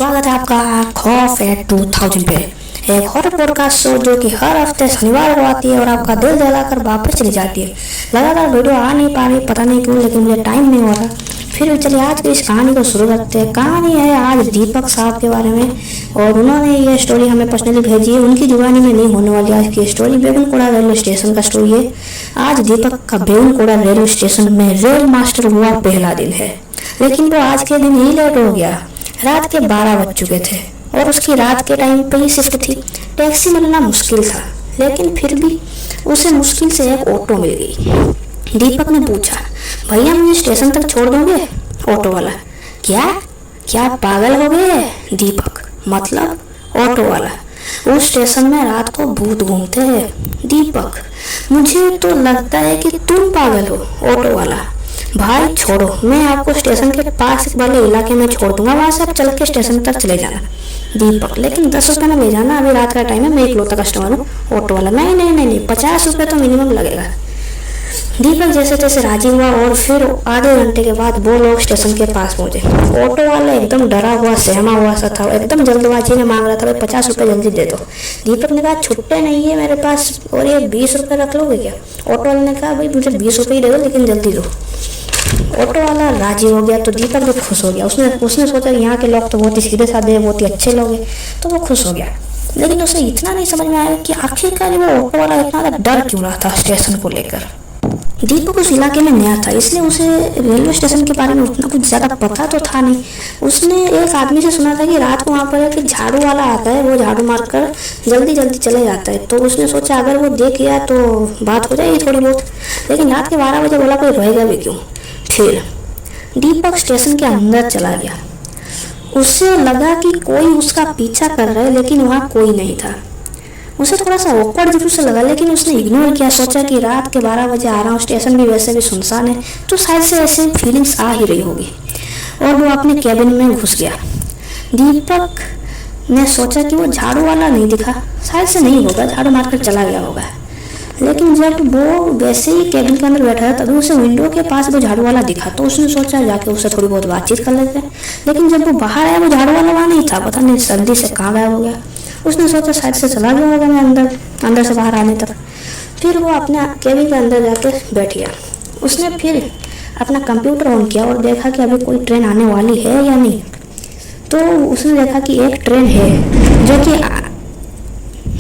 स्वागत है आपका खौफ एट 2000 पे। एक हॉरर पॉडकास्ट शो जो कि हर हफ्ते शनिवार को आती है और आपका दिल जलाकर वापस चली जाती है। लगातार वीडियो आ नहीं पा रही, पता नहीं क्यों, लेकिन मुझे टाइम नहीं हो रहा। फिर चलिए आज की इस कहानी को शुरू करते हैं। कहानी है आज दीपक साहब के बारे में और उन्होंने ये स्टोरी हमें पर्सनली भेजी है। उनकी जुबानी में नहीं होने वाली आज की स्टोरी। बेगुनकोड़ा रेलवे स्टेशन का स्टोरी है। आज दीपक का बेगुनकोड़ा रेलवे स्टेशन में रेल मास्टर हुआ पहला दिन है, लेकिन वो आज के दिन ही लेट हो गया। रात के 12 बज चुके थे और उसकी रात के टाइम पे ही शिफ्ट थी। टैक्सी मिलना मुश्किल था, लेकिन फिर भी उसे मुश्किल से एक ऑटो मिल गई। दीपक ने पूछा, भैया मुझे स्टेशन तक छोड़ दोगे? ऑटो वाला, क्या क्या पागल हो गए? दीपक, मतलब ऑटो वाला, उस स्टेशन में रात को भूत घूमते हैं। दीपक, मुझे तो लगता है कि तुम पागल हो। ऑटो वाला, भाई छोड़ो, मैं आपको स्टेशन के पास वाले इलाके में छोड़ दूंगा, वहां से आप चल के स्टेशन तक चले जाना। दीपक, लेकिन 10 रुपये में ले जाना, अभी रात का टाइम है, मैं इकलौता कस्टमर हूँ। ऑटो वाला, नहीं नहीं नहीं नहीं, 50 रुपये तो मिनिमम लगेगा। दीपक जैसे तैसे राजी हुआ और फिर आधे घंटे के बाद वो लोग स्टेशन के पास पहुंचे। ऑटो वाला एकदम डरा हुआ सहमा हुआ सा था, एकदम जल्दबाजी में मांग रहा था, भाई 50 रुपये जल्दी दे दो। दीपक ने कहा, छुट्टे नहीं है मेरे पास, और ये 20 रुपये रख लोगे क्या? ऑटो वाले ने कहा, भाई मुझे 20 रुपये ही दे दो, लेकिन जल्दी दो। ऑटो वाला राजी हो गया तो दीपक भी खुश हो गया। उसने सोचा कि यहाँ के लोग तो बहुत ही सीधे साधे, बहुत ही अच्छे लोग हैं, तो वो खुश हो गया। लेकिन उसे इतना नहीं समझ में आया कि आखिरकार वो ऑटो वाला इतना डर क्यों रहा था स्टेशन को लेकर। दीपक उस इलाके में नया था, इसलिए उसे रेलवे स्टेशन के बारे में उतना कुछ ज़्यादा पता तो था नहीं। उसने एक आदमी से सुना था कि रात को वहाँ पर एक झाड़ू वाला आता है, वो झाड़ू मारकर जल्दी जल्दी चले जाता है। तो उसने सोचा अगर वो देख गया तो बात हो जाएगी थोड़ी बहुत। लेकिन रात के 12 बजे बोला, कोई रहेगा भी क्यों। फिर दीपक स्टेशन के अंदर चला गया। उसे लगा कि कोई उसका पीछा कर रहा है, लेकिन वहाँ कोई नहीं था। उसे थोड़ा सा ऑकवर्ड जरूर से लगा, लेकिन उसने इग्नोर किया। सोचा कि रात के 12 बजे आ रहा हूँ, स्टेशन भी वैसे भी सुनसान है, तो शायद से ऐसे फीलिंग्स आ ही रही होगी। और वो अपने कैबिन में घुस गया। दीपक ने सोचा कि वो झाड़ू वाला नहीं दिखा, शायद से नहीं होगा, झाड़ू मारकर चला गया होगा। लेकिन जब वो वैसे ही कैबिन के अंदर बैठा था तभी उसे विंडो के पास वो झाड़ू वाला दिखा, तो उसने सोचा जाके उससे थोड़ी बहुत बातचीत कर लेते हैं। लेकिन जब वो बाहर आया, वो झाड़ू वाला वहाँ नहीं था, पता नहीं जल्दी से कहाँ गायब हो गया। उसने सोचा शायद से चला गया होगा मैं अंदर से बाहर आने तक। फिर वो अपने कैबिन के अंदर जाके बैठ गया। उसने फिर अपना कंप्यूटर ऑन किया और देखा कि अभी कोई ट्रेन आने वाली है या नहीं। तो उसने देखा कि एक ट्रेन है जो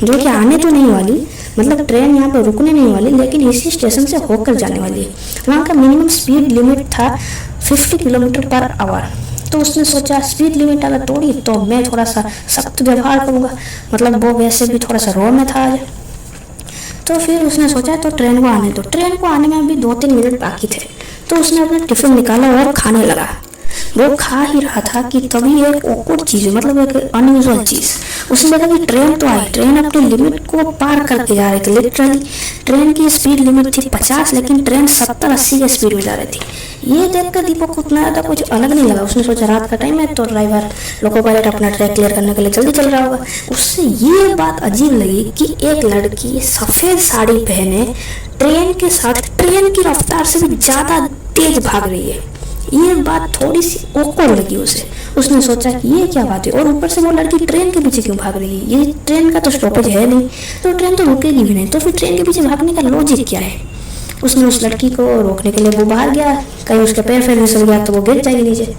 कि आने तो नहीं वाली, मतलब ट्रेन यहाँ पर रुकने नहीं वाली, लेकिन इसी स्टेशन से होकर जाने वाली है। वहाँ का मिनिमम स्पीड लिमिट था 50 किलोमीटर पर आवर। तो उसने सोचा स्पीड लिमिट अगर तोड़ी तो मैं थोड़ा सा सख्त व्यवहार करूँगा, मतलब वो वैसे भी थोड़ा सा रो में था आज। तो फिर उसने सोचा तो ट्रेन को आने दो। ट्रेन को आने में अभी 2-3 मिनट बाकी थे, तो उसने अपना टिफिन निकाला और खाने लगा। वो खा ही रहा था कि तभी एक ऑकवर्ड चीज़, मतलब एक अनयूजुअल चीज़, उसने देखा कि ट्रेन तो आई। ट्रेन अपनी लिमिट को पार करके जा रही थी। लिटरली ट्रेन की स्पीड लिमिट थी 50, लेकिन ट्रेन 70-80 की स्पीड में जा रही थी। ये देखकर दीपक को उतना ज़्यादा कुछ अलग नहीं लगा। उसने सोचा रात का टाइम है तो ड्राइवर लोको पायलट अपना ट्रैक क्लियर करने के लिए जल्दी चल रहा होगा। उससे ये बात अजीब लगी कि एक लड़की सफ़ेद साड़ी पहने ट्रेन के साथ ट्रेन की रफ्तार से भी ज़्यादा तेज भाग रही है। ये बात थोड़ी सी ऑकवर्ड लगी उसे। उसने सोचा कि ये क्या बात है, और ऊपर से वो लड़की ट्रेन के पीछे क्यों भाग रही है? ये ट्रेन का तो स्टॉपेज है नहीं, तो ट्रेन तो रुकेगी भी नहीं, तो फिर ट्रेन के पीछे भागने का लॉजिक क्या है? उसने उस लड़की को रोकने के लिए वो बाहर गया, कहीं उसके पैर फिसल गया तो वो गिर जाएगी नीचे।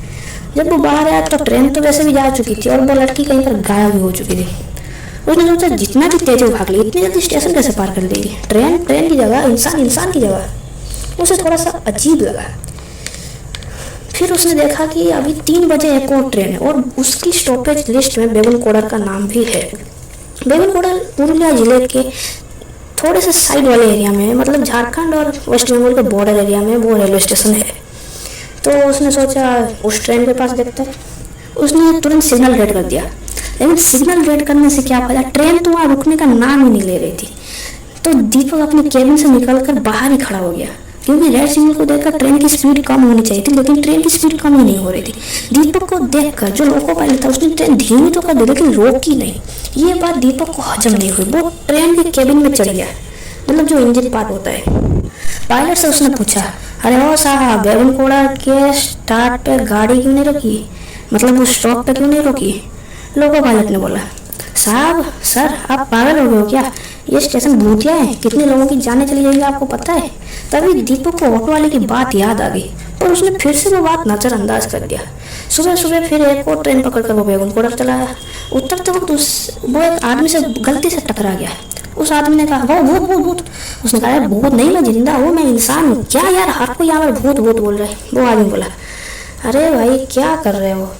जब वो बाहर आया तो ट्रेन तो वैसे भी जा चुकी थी और वो लड़की कहीं पर गायब भी हो चुकी थी। उसने सोचा जितना भी तेज भाग ली, इतनी जल्दी स्टेशन कैसे पार कर देगी? ट्रेन की जगह इंसान की जगह। उसे थोड़ा सा अजीब लगा। फिर उसने देखा कि अभी 3 बजे एक और ट्रेन है और उसकी स्टॉपेज लिस्ट में बेगुनकोड़ा का नाम भी है। बेगुनकोड़ा पुरुलिया जिले के थोड़े से साइड वाले एरिया में, मतलब झारखंड और वेस्ट बंगाल के बॉर्डर एरिया में वो रेलवे स्टेशन है। तो उसने सोचा उस ट्रेन के पास देखते हैं। उसने तुरंत सिग्नल रेड कर दिया, लेकिन सिग्नल रेड करने से क्या फायदा, ट्रेन तो वहाँ रुकने का नाम ही नहीं ले रही थी। तो दीपक अपने कैबिन से निकलकर बाहर ही खड़ा हो गया, क्योंकि रेड सिग्नल को देखकर ट्रेन की स्पीड कम होनी चाहिए थी, लेकिन ट्रेन की स्पीड कम ही नहीं हो रही थी। दीपक को देखकर जो लोको पायलट था उसने ट्रेन धीमी तो कर दी, लेकिन रोकी नहीं। ये बात दीपक को हजम नहीं हुई। वो ट्रेन के कैबिन में चढ़ गया, मतलब जो इंजन पार्ट होता है। पायलट से उसने पूछा, अरे ओ साहब, बेगुनकोड़ा के स्टार्ट पे गाड़ी क्यों नहीं रखी? मतलब उस स्टॉप पे क्यों नहीं रोकी? लोको पायलट ने बोला, साहब सर आप पागल हो गए हो क्या? ये स्टेशन भूतिया है, कितने लोगों की जानें चली जाएंगी आपको पता है? तभी दीपक को ऑटो वाले की बात याद आ गई, पर उसने फिर से वो बात नजरअंदाज कर दिया। सुबह सुबह फिर एक और ट्रेन पकड़कर वो बेगम को चला आया। उतरते वक्त वो एक आदमी से गलती से टकरा गया। उस आदमी ने कहा, वो भूत भूत भूत। उसने कहा, भूत नहीं, मैं जिंदा हूँ, मैं इंसान हूँ। क्या यार, हर कोई यहाँ पर भूत भूत बोल रहा है। वो आदमी बोला, अरे भाई क्या कर रहे हो?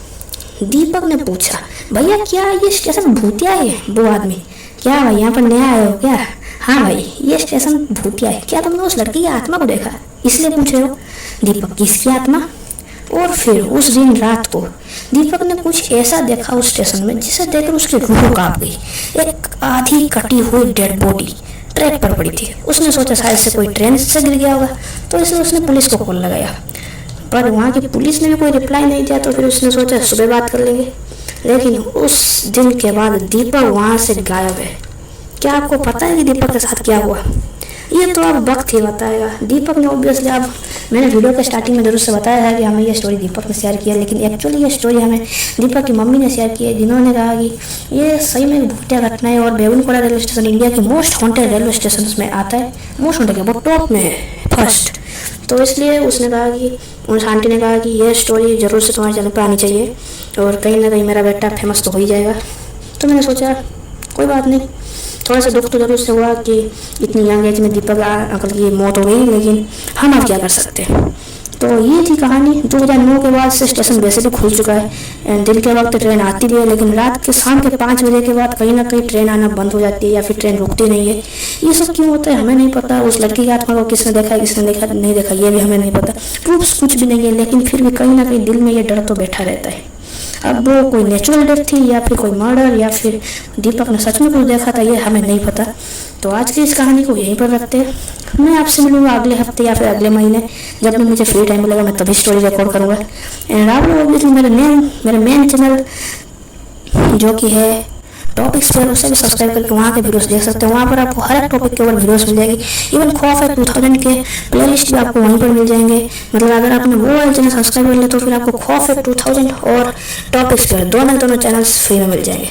दीपक ने पूछा, भैया क्या ये स्टेशन भूतिया है? वो आदमी, क्या भाई यहाँ पर नया आए हो क्या? हाँ भाई ये स्टेशन भूतिया है। क्या तुमने उस लड़की की आत्मा को देखा इसलिए पूछ रहे हो? दीपक, किसकी आत्मा? और फिर उस दिन रात को दीपक ने कुछ ऐसा देखा उस स्टेशन में जिसे देखकर उसकी रूह कांप गई। एक आधी कटी हुई डेड बॉडी ट्रैक पर पड़ी थी। उसने सोचा शायद से कोई ट्रेन से गिर गया होगा, तो इसलिए उसने पुलिस को कॉल लगाया, पर वहाँ की पुलिस ने भी कोई रिप्लाई नहीं दिया। तो फिर उसने सोचा सुबह बात कर लेंगे। लेकिन उस दिन के बाद दीपक वहाँ से गायब है। क्या आपको पता है कि दीपक के साथ क्या हुआ? ये तो अब वक्त ही बताएगा। दीपक ने ऑब्वियसली, अब मैंने वीडियो के स्टार्टिंग में जरूर से बताया है कि हमें ये स्टोरी दीपक ने शेयर की है, लेकिन एक्चुअली ये स्टोरी हमें दीपक की मम्मी ने शेयर की है, जिन्होंने कहा कि ये सही में भूतिया घटना है। और बेगुनकोड़ा रेलवे स्टेशन इंडिया के मोस्ट हॉन्टेड रेलवे स्टेशन में आता है। मोस्ट हॉन्टेड क्या, वो टॉप में है, फर्स्ट। तो इसलिए उसने कहा कि उस आंटी ने कहा कि ये स्टोरी ज़रूर से तुम्हारे चैनल पर आनी चाहिए और कहीं ना कहीं मेरा बेटा फेमस तो हो ही जाएगा। तो मैंने सोचा कोई बात नहीं, थोड़ा सा दुख तो जरूर से हुआ कि इतनी यंग एज में दीपक अंकल की मौत हो गई, लेकिन हम अब क्या कर सकते हैं। तो ये थी कहानी। 2009 के बाद से स्टेशन वैसे भी खुल चुका है। दिन के वक्त ट्रेन आती भी है, लेकिन रात के शाम के 5 बजे के बाद कहीं ना कहीं ट्रेन आना बंद हो जाती है या फिर ट्रेन रुकती नहीं है। ये सब क्यों होता है हमें नहीं पता। उस लड़की की आत्मा को किसने देखा, किसने देखा नहीं देखा, ये भी हमें नहीं पता। प्रूफ्स कुछ भी नहीं है, लेकिन फिर भी कहीं ना कहीं दिल में ये डर तो बैठा रहता है। अब वो कोई नेचुरल डेथ थी या फिर कोई मर्डर या फिर दीपक ने सच में कुछ देखा था, ये हमें नहीं पता। तो आज की इस कहानी को यहीं पर रखते हैं। मैं आपसे मिलूंगा अगले हफ्ते या फिर अगले महीने, जब भी मुझे फ्री टाइम मिलेगा मैं तभी स्टोरी रिकॉर्ड करूँगा। एंड आप लोग ऑब्वियसली मेरे मेन चैनल जो कि है टॉपिक्स पर, उसे भी सब्सक्राइब करके वहाँ के वीडियोस देख सकते हैं। वहाँ पर आपको हर एक टॉपिक के ऊपर वीडियोस मिल जाएगी। इवन खौफ है 2000 के प्लेलिस्ट भी आपको वहीं पर मिल जाएंगे। मतलब अगर आपने वो वाले चैनल सब्सक्राइब कर लिया तो फिर आपको खौफ है 2000 और टॉपिक्स पर दोनों चैनल्स फ्री में मिल जाएंगे।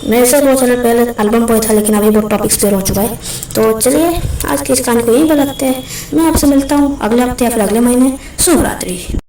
मेरे से वो चैनल पहले एल्बम पर था, लेकिन अभी वो टॉपिक्स पर हो चुका है। तो चलिए आज की इस कहानी को यहीं पर रखते हैं। मैं आपसे मिलता हूँ अगले हफ्ते या फिर अगले महीने। शुभ रात्रि।